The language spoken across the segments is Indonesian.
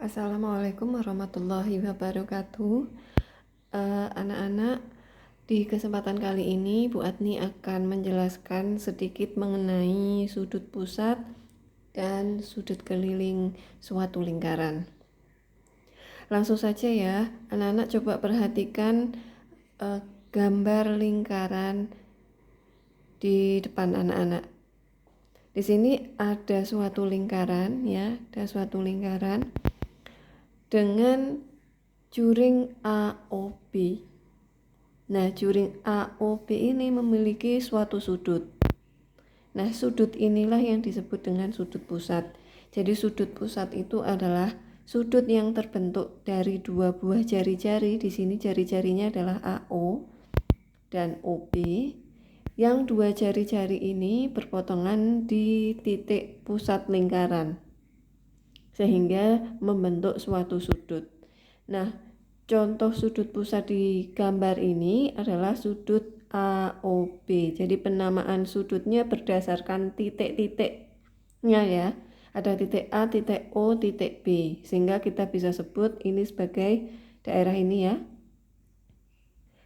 Assalamualaikum warahmatullahi wabarakatuh. Anak-anak, di kesempatan kali ini Bu Adni akan menjelaskan sedikit mengenai sudut pusat dan sudut keliling suatu lingkaran. Langsung saja ya, anak-anak coba perhatikan gambar lingkaran di depan anak-anak. Di sini ada suatu lingkaran ya, ada suatu lingkaran dengan juring AOB. Nah, juring AOB ini memiliki suatu sudut. Nah, sudut inilah yang disebut dengan sudut pusat. Jadi sudut pusat itu adalah sudut yang terbentuk dari dua buah jari-jari. Di sini jari-jarinya adalah AO dan OB. Yang dua jari-jari ini berpotongan di titik pusat lingkaran, sehingga membentuk suatu sudut. Nah, contoh sudut pusat di gambar ini adalah sudut AOB. Jadi penamaan sudutnya berdasarkan titik-titiknya ya. Ada titik A, titik O, titik B. Sehingga kita bisa sebut ini sebagai daerah ini ya,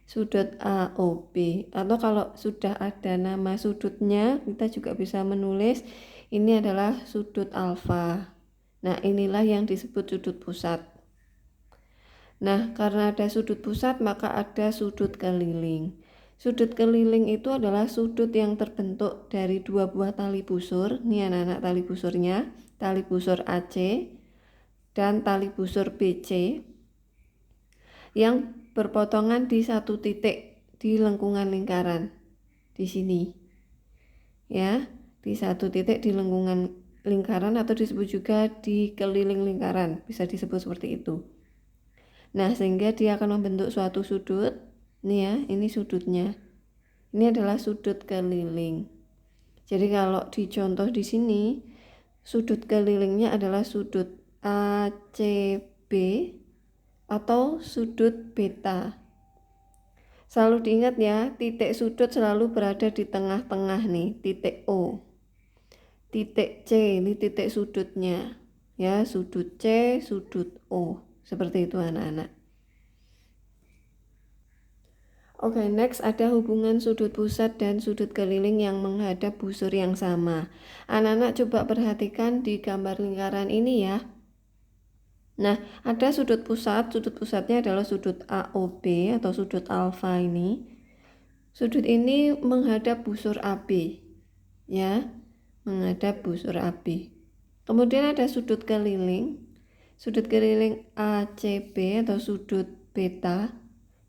sudut AOB. Atau kalau sudah ada nama sudutnya, kita juga bisa menulis ini adalah sudut alfa. Nah, inilah yang disebut sudut pusat. Nah, karena ada sudut pusat, maka ada sudut keliling. Sudut keliling itu adalah sudut yang terbentuk dari dua buah tali busur. Ini anak-anak tali busurnya, tali busur AC dan tali busur BC, yang berpotongan di satu titik di lengkungan lingkaran. Di sini. Ya, di satu titik di lengkungan lingkaran atau disebut juga di keliling lingkaran. Bisa disebut seperti itu. Nah, sehingga dia akan membentuk suatu sudut. Ini ya, ini sudutnya. Ini adalah sudut keliling. Jadi kalau dicontoh di sini, sudut kelilingnya adalah sudut ACB atau sudut beta. Selalu diingat ya, titik sudut selalu berada di tengah-tengah nih, titik O. Titik C, ini titik sudutnya. Ya, sudut C, sudut O. Seperti itu anak-anak. Oke, next ada hubungan sudut pusat dan sudut keliling yang menghadap busur yang sama. Anak-anak coba perhatikan di gambar lingkaran ini ya. Nah, ada sudut pusatnya adalah sudut AOB atau sudut alfa ini. Sudut ini menghadap busur AB, ya, menghadap busur AB. Kemudian ada sudut keliling ACB atau sudut beta.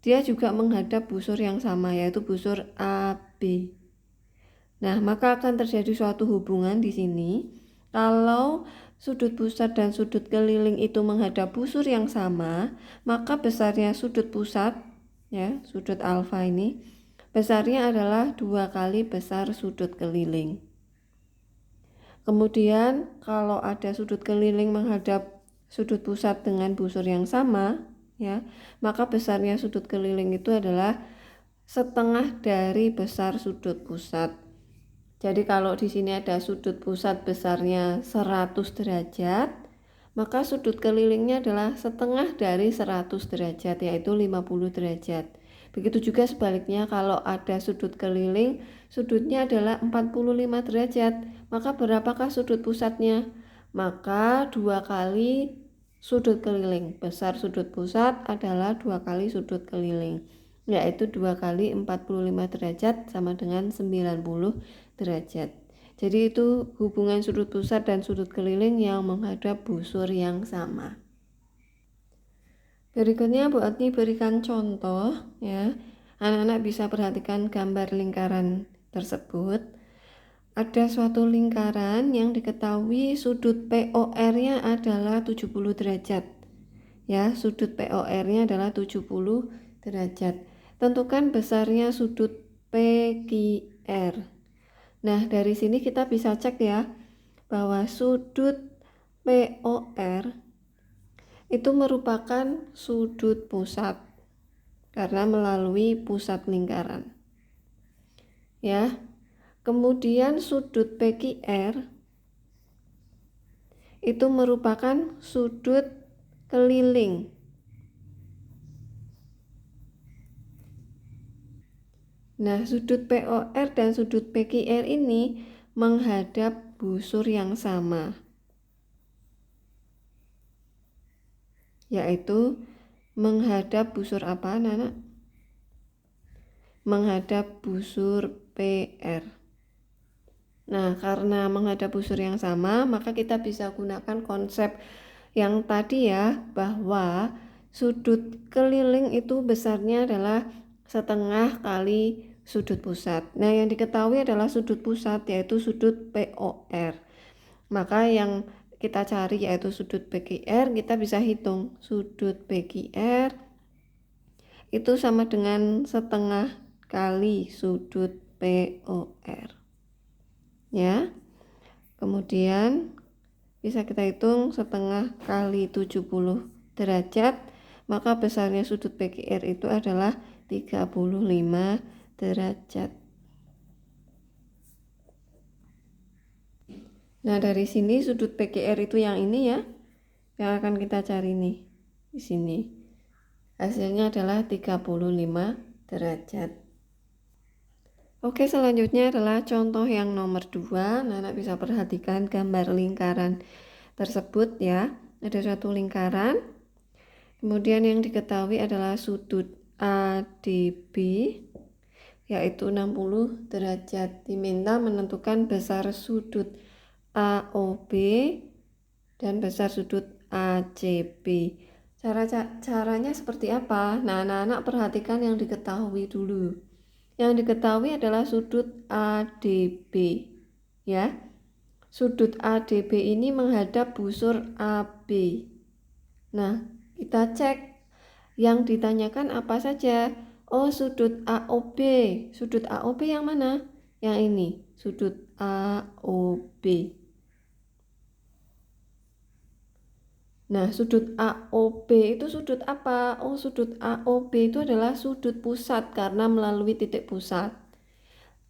Dia juga menghadap busur yang sama, yaitu busur AB. Nah, maka akan terjadi suatu hubungan di sini. Kalau sudut pusat dan sudut keliling itu menghadap busur yang sama, maka besarnya sudut pusat, ya, sudut alfa ini, besarnya adalah 2 kali besar sudut keliling. Kemudian, kalau ada sudut keliling menghadap sudut pusat dengan busur yang sama, ya, maka besarnya sudut keliling itu adalah setengah dari besar sudut pusat. Jadi kalau di sini ada sudut pusat besarnya 100 derajat, maka sudut kelilingnya adalah setengah dari 100 derajat, yaitu 50 derajat. Begitu juga sebaliknya, kalau ada sudut keliling, sudutnya adalah 45 derajat, maka berapakah sudut pusatnya? Maka 2 kali sudut keliling. Besar sudut pusat adalah 2 kali sudut keliling, yaitu 2 kali 45 derajat sama dengan 90 derajat. Jadi itu hubungan sudut pusat dan sudut keliling yang menghadap busur yang sama. Berikutnya Bu Adni berikan contoh ya. Anak-anak bisa perhatikan gambar lingkaran tersebut. Ada suatu lingkaran yang diketahui sudut POR-nya adalah 70 derajat. Ya, sudut POR-nya adalah 70 derajat. Tentukan besarnya sudut PQR. Nah, dari sini kita bisa cek ya, bahwa sudut POR itu merupakan sudut pusat karena melalui pusat lingkaran. Ya. Kemudian sudut PQR itu merupakan sudut keliling. Nah, sudut POR dan sudut PQR ini menghadap busur yang sama, yaitu menghadap busur apa, anak-anak? Menghadap busur PR. Nah, karena menghadap busur yang sama, maka kita bisa gunakan konsep yang tadi ya, bahwa sudut keliling itu besarnya adalah setengah kali sudut pusat. Nah, yang diketahui adalah sudut pusat, yaitu sudut POR. Maka yang kita cari yaitu sudut PQR, kita bisa hitung sudut PQR itu sama dengan setengah kali sudut POR. Ya. Kemudian bisa kita hitung setengah kali 70 derajat, maka besarnya sudut PQR itu adalah 35 derajat. Nah, dari sini sudut PQR itu yang ini ya, yang akan kita cari nih. Di sini. Hasilnya adalah 35 derajat. Oke, selanjutnya adalah contoh yang nomor 2. Anak bisa perhatikan gambar lingkaran tersebut ya. Ada suatu lingkaran. Kemudian yang diketahui adalah sudut ADB yaitu 60 derajat. Diminta menentukan besar sudut AOB dan besar sudut ACB. Caranya seperti apa? Nah, anak-anak perhatikan yang diketahui dulu. Yang diketahui adalah sudut ADB, ya. Sudut ADB ini menghadap busur AB. Nah, kita cek yang ditanyakan apa saja. Oh, sudut AOB. Sudut AOB yang mana? Yang ini, sudut AOB. Nah, sudut AOB itu sudut apa? Oh, sudut AOB itu adalah sudut pusat karena melalui titik pusat.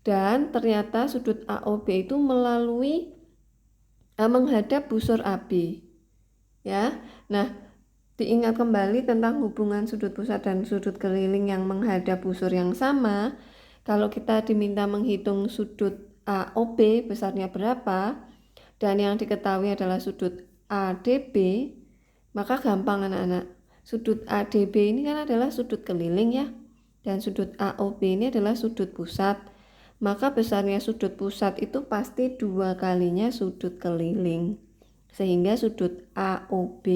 Dan ternyata sudut AOB itu menghadap busur AB. Ya. Nah, diingat kembali tentang hubungan sudut pusat dan sudut keliling yang menghadap busur yang sama. Kalau kita diminta menghitung sudut AOB besarnya berapa dan yang diketahui adalah sudut ADB, maka gampang anak-anak. Sudut ADB ini kan adalah sudut keliling ya. Dan sudut AOB ini adalah sudut pusat. Maka besarnya sudut pusat itu pasti 2 kalinya sudut keliling. Sehingga sudut AOB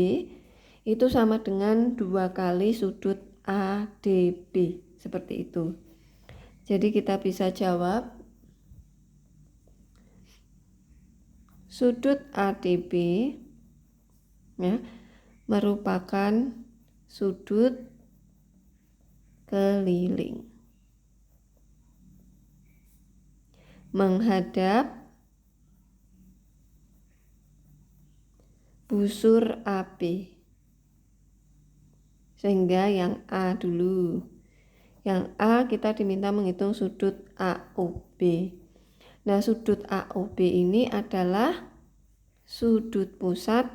itu sama dengan 2 kali sudut ADB. Seperti itu. Jadi kita bisa jawab sudut ADB ya, merupakan sudut keliling menghadap busur AB. Sehingga yang A dulu. Yang A kita diminta menghitung sudut AOB. Nah, sudut AOB ini adalah sudut pusat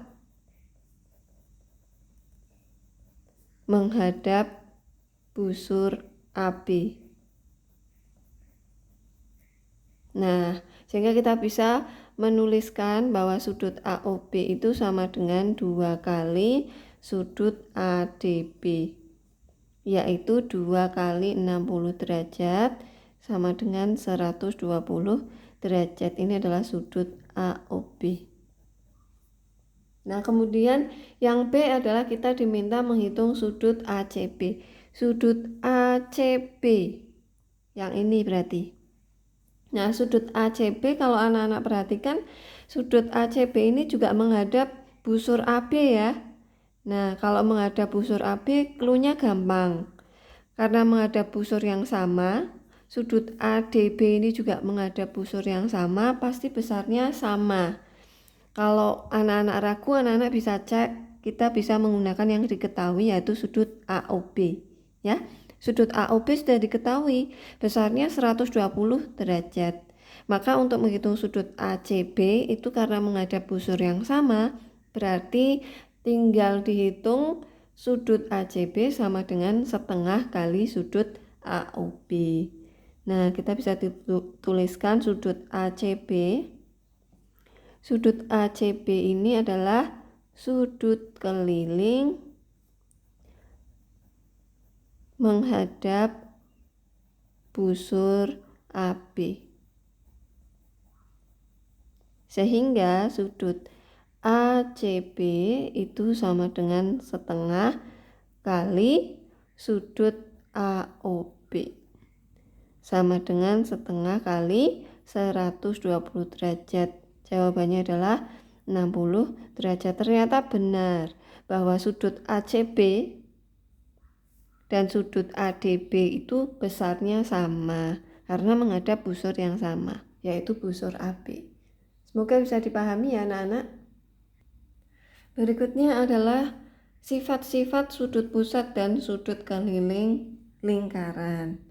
menghadap busur AB. Nah, sehingga kita bisa menuliskan bahwa sudut AOB itu sama dengan 2 kali sudut ADB, yaitu 2 kali 60 derajat sama dengan 120 derajat. Ini adalah sudut AOB. Nah, kemudian yang B adalah kita diminta menghitung sudut ACB. Sudut ACB yang ini berarti. Nah, sudut ACB kalau anak-anak perhatikan, sudut ACB ini juga menghadap busur AB ya. Nah, kalau menghadap busur AB, cluenya gampang. Karena menghadap busur yang sama, sudut ADB ini juga menghadap busur yang sama, pasti besarnya sama. Kalau anak-anak ragu, anak-anak bisa cek, kita bisa menggunakan yang diketahui yaitu sudut AOB ya. Sudut AOB sudah diketahui besarnya 120 derajat. Maka untuk menghitung sudut ACB itu karena menghadap busur yang sama, berarti tinggal dihitung sudut ACB sama dengan setengah kali sudut AOB. Nah, kita bisa tuliskan sudut ACB. Sudut ACB ini adalah sudut keliling menghadap busur AB. Sehingga sudut ACB itu sama dengan setengah kali sudut AOB. Sama dengan setengah kali 120 derajat. Jawabannya adalah 60 derajat. Ternyata benar bahwa sudut ACB dan sudut ADB itu besarnya sama karena menghadap busur yang sama, yaitu busur AB. Semoga bisa dipahami ya anak-anak. Berikutnya adalah sifat-sifat sudut pusat dan sudut keliling lingkaran.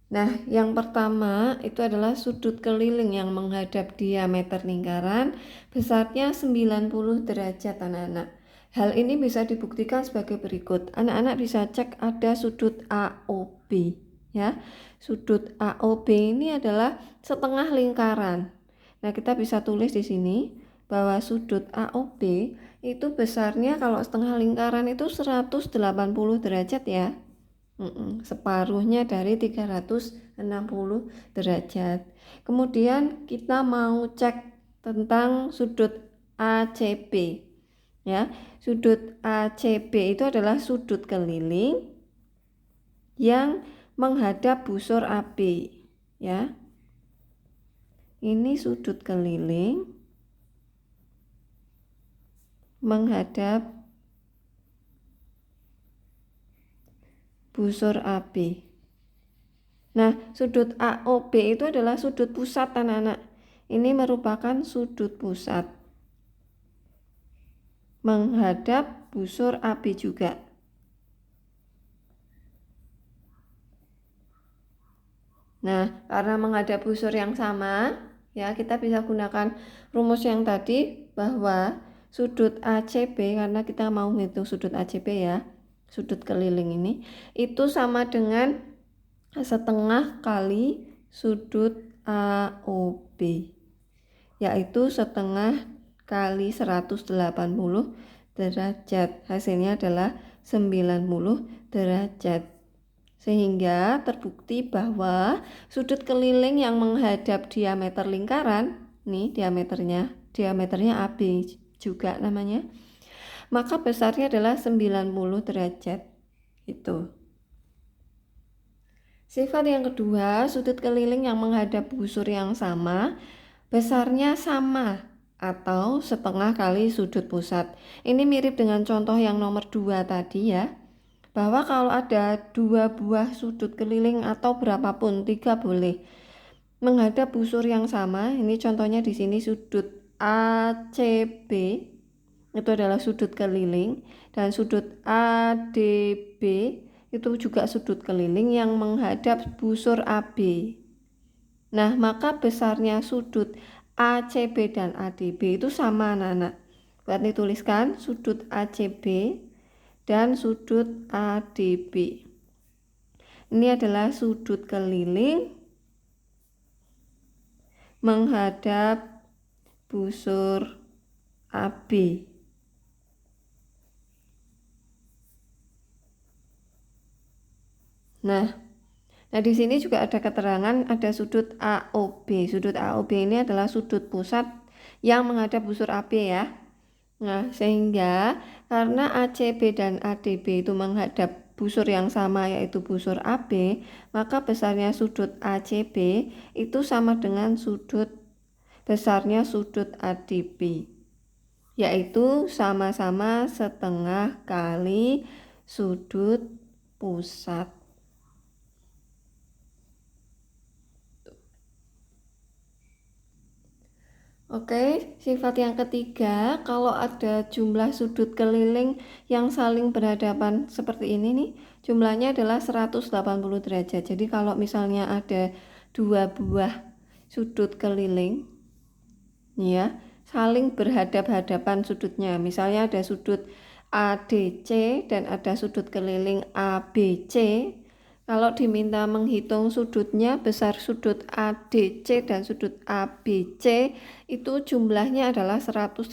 Nah, yang pertama itu adalah sudut keliling yang menghadap diameter lingkaran besarnya 90 derajat anak-anak. Hal ini bisa dibuktikan sebagai berikut. Anak-anak bisa cek ada sudut AOB ya. Sudut AOB ini adalah setengah lingkaran. Nah, kita bisa tulis di sini bahwa sudut AOB itu besarnya kalau setengah lingkaran itu 180 derajat ya. Separuhnya dari 360 derajat. Kemudian kita mau cek tentang sudut ACB ya. Sudut ACB itu adalah sudut keliling yang menghadap busur AB ya. Ini sudut keliling menghadap busur AB. Nah, sudut AOB itu adalah sudut pusat anak-anak. Ini merupakan sudut pusat menghadap busur AB juga. Nah, karena menghadap busur yang sama, ya kita bisa gunakan rumus yang tadi bahwa sudut ACB, karena kita mau menghitung sudut ACB ya, sudut keliling ini, itu sama dengan setengah kali sudut AOB, yaitu setengah kali 180 derajat. Hasilnya adalah 90 derajat. Sehingga terbukti bahwa sudut keliling yang menghadap diameter lingkaran, nih diameternya AB juga namanya, maka besarnya adalah 90 derajat. Itu. Sifat yang kedua, sudut keliling yang menghadap busur yang sama, besarnya sama atau setengah kali sudut pusat. Ini mirip dengan contoh yang nomor 2 tadi ya. Bahwa kalau ada 2 buah sudut keliling atau berapapun, 3 boleh, menghadap busur yang sama. Ini contohnya di sini sudut ACB itu adalah sudut keliling, dan sudut ADB itu juga sudut keliling yang menghadap busur AB. Nah, maka besarnya sudut ACB dan ADB itu sama anak-anak. Buat dituliskan sudut ACB dan sudut ADB. Ini adalah sudut keliling menghadap busur AB. Nah di sini juga ada keterangan ada sudut AOB. Sudut AOB ini adalah sudut pusat yang menghadap busur AB ya. Nah, sehingga karena ACB dan ADB itu menghadap busur yang sama yaitu busur AB, maka besarnya sudut ACB itu sama dengan besarnya sudut ADB, yaitu sama-sama setengah kali sudut pusat. Oke, sifat yang ketiga, kalau ada jumlah sudut keliling yang saling berhadapan seperti ini nih, jumlahnya adalah 180 derajat. Jadi kalau misalnya ada 2 buah sudut keliling, ya, saling berhadap-hadapan sudutnya. Misalnya ada sudut ADC dan ada sudut keliling ABC. Kalau diminta menghitung sudutnya, besar sudut ADC dan sudut ABC itu jumlahnya adalah 180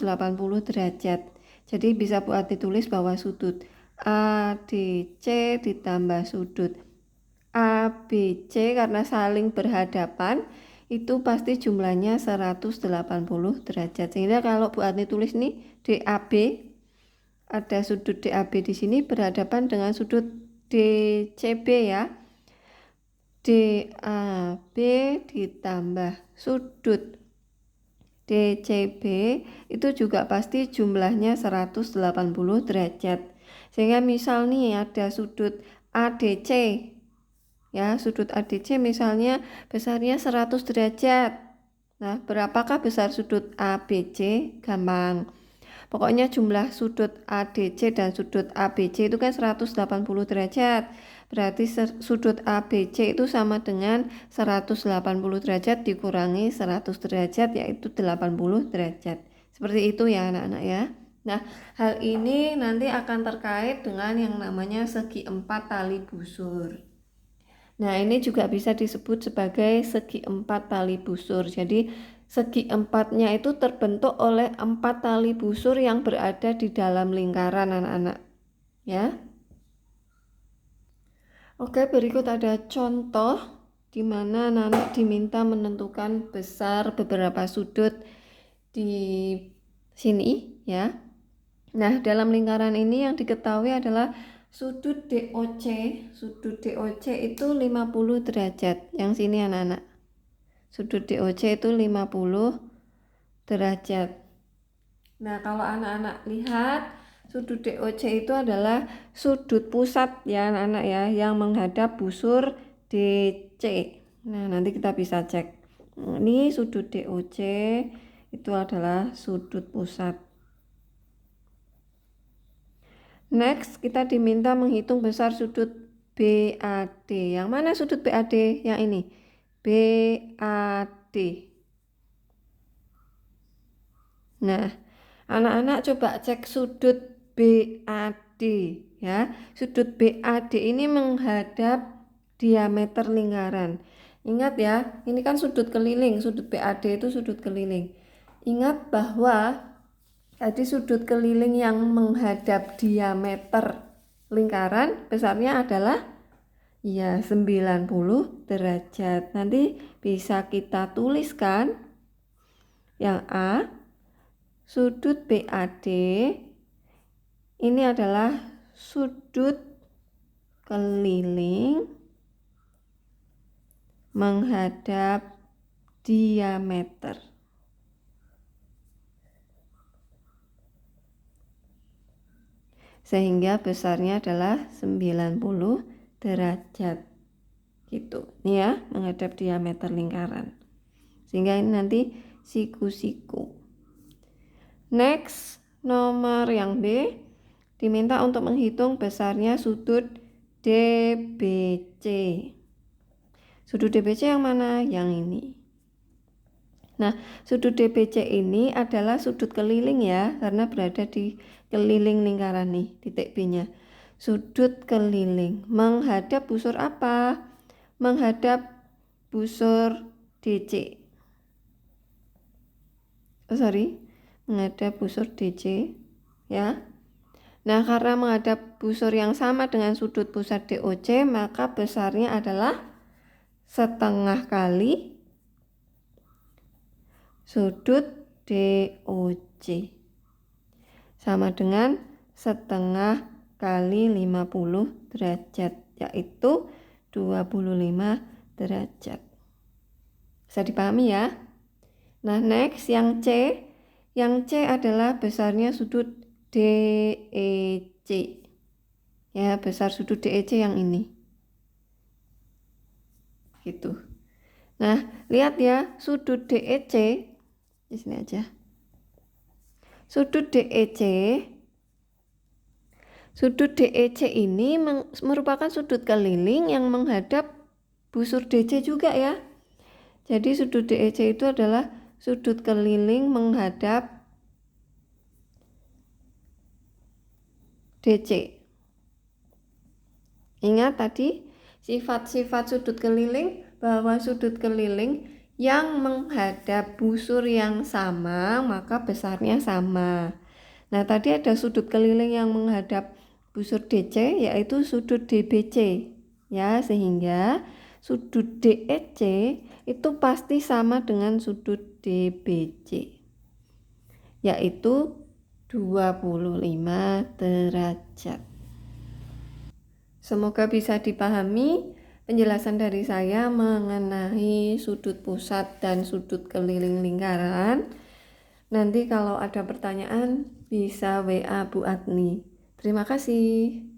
derajat. Jadi bisa buat ditulis bahwa sudut ADC ditambah sudut ABC karena saling berhadapan itu pasti jumlahnya 180 derajat. Sehingga kalau Bu Atni tulis nih DAB, ada sudut DAB di sini berhadapan dengan sudut DCB ya. DAB ditambah sudut DCB itu juga pasti jumlahnya 180 derajat. Sehingga misal nih ada sudut ADC ya, sudut ADC misalnya besarnya 100 derajat. Nah, berapakah besar sudut ABC? Gampang. Pokoknya jumlah sudut ADC dan sudut ABC itu kan 180 derajat. Berarti sudut ABC itu sama dengan 180 derajat dikurangi 100 derajat, yaitu 80 derajat. Seperti itu ya anak-anak ya. Nah, hal ini nanti akan terkait dengan yang namanya segi 4 tali busur. Nah, ini juga bisa disebut sebagai segi 4 tali busur. Jadi segi empatnya itu terbentuk oleh 4 tali busur yang berada di dalam lingkaran anak-anak ya. Oke, berikut ada contoh di mana anak-anak diminta menentukan besar beberapa sudut di sini ya. Nah, dalam lingkaran ini yang diketahui adalah sudut DOC. Sudut DOC itu 50 derajat. Yang sini anak-anak. Sudut DOC itu 50 derajat. Nah, kalau anak-anak lihat, sudut DOC itu adalah sudut pusat ya anak-anak ya, yang menghadap busur DC. Nah, nanti kita bisa cek. Ini sudut DOC itu adalah sudut pusat. Next, kita diminta menghitung besar sudut BAD. Yang mana sudut BAD? Yang ini. BAD. Nah, anak-anak coba cek sudut BAD ya. Sudut BAD ini menghadap diameter lingkaran. Ingat ya, ini kan sudut keliling. Sudut BAD itu sudut keliling. Ingat bahwa tadi sudut keliling yang menghadap diameter lingkaran besarnya adalah ya 90 derajat. Nanti bisa kita tuliskan yang A, sudut BAD ini adalah sudut keliling menghadap diameter. Sehingga besarnya adalah 90 derajat gitu nih ya, menghadap diameter lingkaran. Sehingga ini nanti siku-siku. Next, nomor yang B diminta untuk menghitung besarnya sudut DBC. Sudut DBC yang mana? Yang ini. Nah, sudut DBC ini adalah sudut keliling ya, karena berada di keliling lingkaran nih, titik B-nya. Sudut keliling menghadap busur apa? Menghadap busur DC. Menghadap busur DC ya. Nah, karena menghadap busur yang sama dengan sudut pusat DOC, maka besarnya adalah setengah kali sudut DOC, sama dengan setengah kali 50 derajat, yaitu 25 derajat. Bisa dipahami ya? Nah, next yang C. Yang C adalah besarnya sudut DEC. Ya, besar sudut DEC yang ini. Gitu. Nah, lihat ya, sudut DEC di sini aja. Sudut DEC ini merupakan sudut keliling yang menghadap busur DC juga ya. Jadi sudut DEC itu adalah sudut keliling menghadap DC. Ingat tadi sifat-sifat sudut keliling, bahwa sudut keliling yang menghadap busur yang sama maka besarnya sama. Nah, tadi ada sudut keliling yang menghadap busur DC, yaitu sudut DBC. Ya, sehingga sudut DEC itu pasti sama dengan sudut DBC, yaitu 25 derajat. Semoga bisa dipahami penjelasan dari saya mengenai sudut pusat dan sudut keliling lingkaran. Nanti kalau ada pertanyaan bisa WA Bu Adni. Terima kasih.